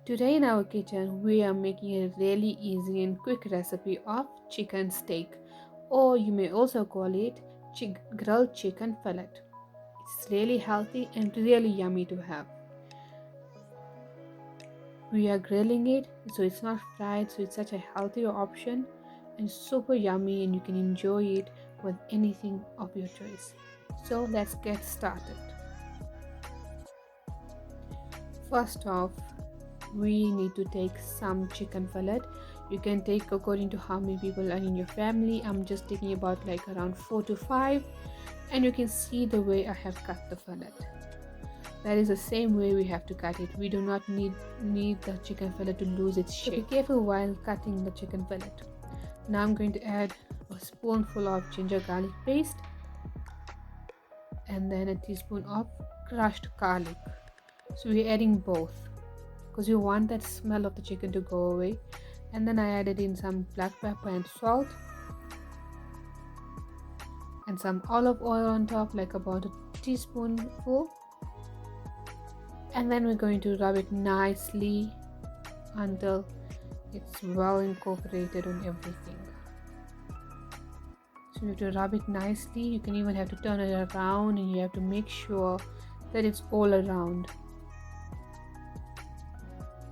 Today in our kitchen, we are making a really easy and quick recipe of chicken steak, or you may also call it grilled chicken fillet. It's really healthy and really yummy to have. We are grilling it, so it's not fried, so it's such a healthier option and super yummy, and you can enjoy it with anything of your choice. So let's get started. First off, we need to take some chicken fillet. You can take according to how many people are in your family. I'm just taking about like around 4 to 5, and you can see the way I have cut the fillet. That is the same way we have to cut it. We do not need the chicken fillet to lose its shape. So be careful while cutting the chicken fillet. Now I'm going to add a spoonful of ginger garlic paste and then a teaspoon of crushed garlic. So we're adding both because we want that smell of the chicken to go away. And then I added in some black pepper and salt and some olive oil on top, like about a teaspoonful. And then we're going to rub it nicely until it's well incorporated on everything. So you have to rub it nicely. You can even have to turn it around, and you have to make sure that it's all around,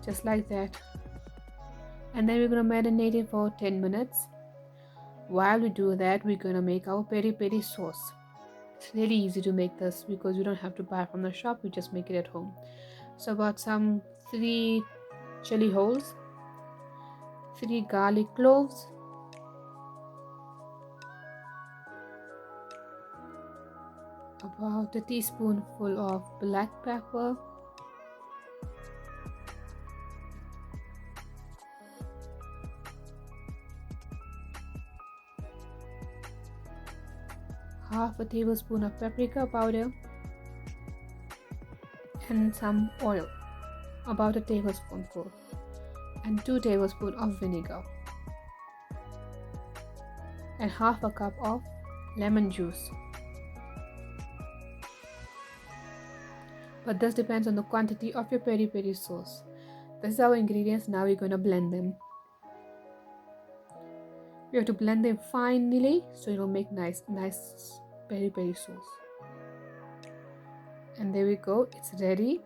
just like that. And then we're going to marinate it for 10 minutes. While we do that, we're going to make our peri peri sauce. It's really easy to make this because you don't have to buy from the shop, we just make it at home. So about some 3 chili holes, 3 garlic cloves, about a teaspoonful of black pepper, half a tablespoon of paprika powder, and some oil, about a tablespoonful, and 2 tablespoons of vinegar, and half a cup of lemon juice. But this depends on the quantity of your peri peri sauce. This is our ingredients. Now we're going to blend them. You have to blend them finely so it will make nice peri peri sauce. And there we go, it's ready.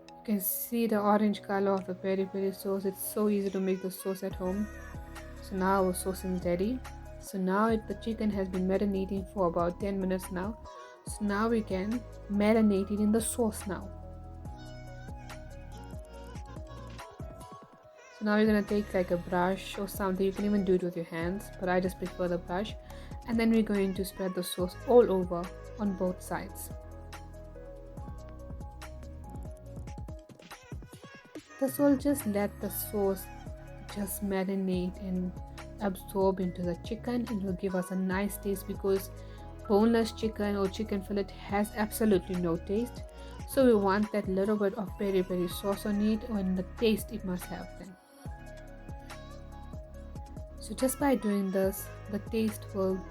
You can see the orange color of the peri peri sauce. It's so easy to make the sauce at home. So now our sauce is ready. So now the chicken has been marinating for about 10 minutes now. So now we can marinate it in the sauce now. So now you're going to take like a brush or something. You can even do it with your hands, but I just prefer the brush. And then we're going to spread the sauce all over on both sides. This will just let the sauce just marinate and absorb into the chicken. It will give us a nice taste because boneless chicken or chicken fillet has absolutely no taste. So we want that little bit of peri peri sauce on it, and the taste it must have then. So just by doing this, the taste will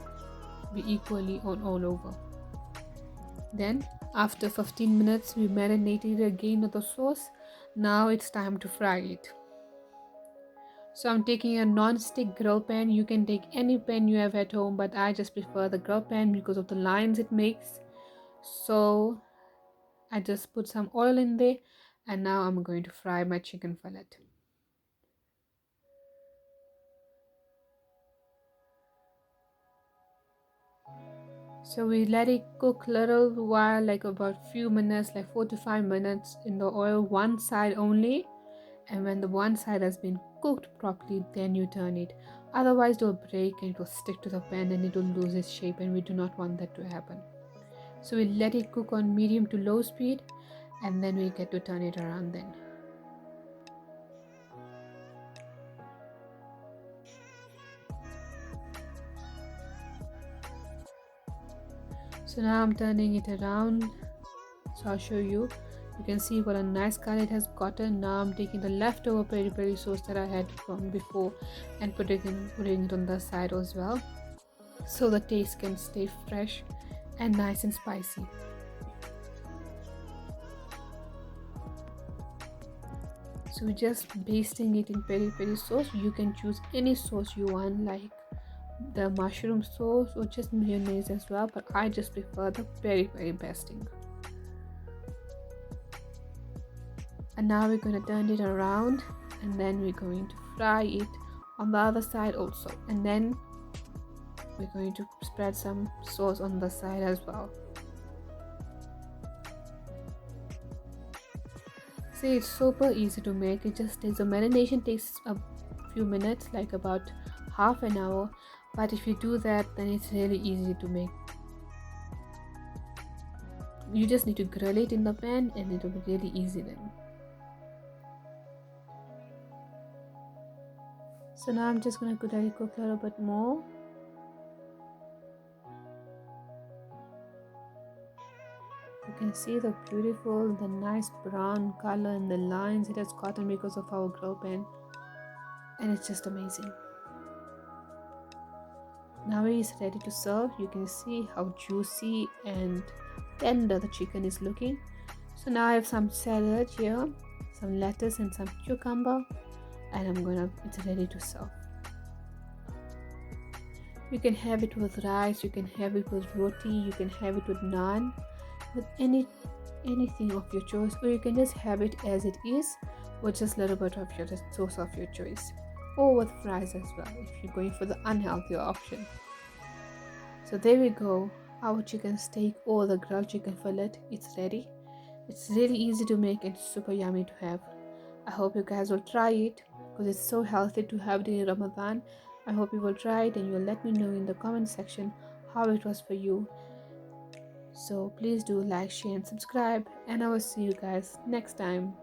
be equally on all over. Then after 15 minutes, we marinated again with the sauce. Now it's time to fry it. So I'm taking a non-stick grill pan. You can take any pan you have at home, but I just prefer the grill pan because of the lines it makes. So I just put some oil in there, and now I'm going to fry my chicken fillet. So we let it cook a little while, like about few minutes, like 4 to 5 minutes in the oil, one side only. And when the one side has been cooked properly, then you turn it. Otherwise it will break and it will stick to the pan and it will lose its shape, and we do not want that to happen. So we let it cook on medium to low speed, and then we get to turn it around then. So now I'm turning it around, so I'll show you. You can see what a nice color it has gotten. Now I'm taking the leftover peri peri sauce that I had from before and putting it on the side as well, so the taste can stay fresh and nice and spicy. So we're just basting it in peri peri sauce. You can choose any sauce you want, like the mushroom sauce or just mayonnaise as well, but I just prefer the peri peri basting. And now we're going to turn it around, and then we're going to fry it on the other side also, and then we're going to spread some sauce on the side as well. See, it's super easy to make. It just takes, the marination takes a few minutes, like about half an hour, but if you do that, then it's really easy to make. You just need to grill it in the pan and it'll be really easy then. So now I'm just going to let it cook a little bit more. You can see the beautiful, the nice brown color and the lines it has gotten because of our grill pan, and it's just amazing. Now it is ready to serve. You can see how juicy and tender the chicken is looking. So now I have some salad here, some lettuce and some cucumber, and it's ready to serve. You can have it with rice, you can have it with roti, you can have it with naan, with anything of your choice, or you can just have it as it is with just a little bit of your sauce of your choice, or with fries as well if you're going for the unhealthier option. So there we go, our chicken steak or the grilled chicken fillet, it's ready. It's really easy to make and super yummy to have. I hope you guys will try it because it's so healthy to have it in Ramadan. I hope you will try it and you will let me know in the comment section how it was for you. So please do like, share and subscribe, and I will see you guys next time.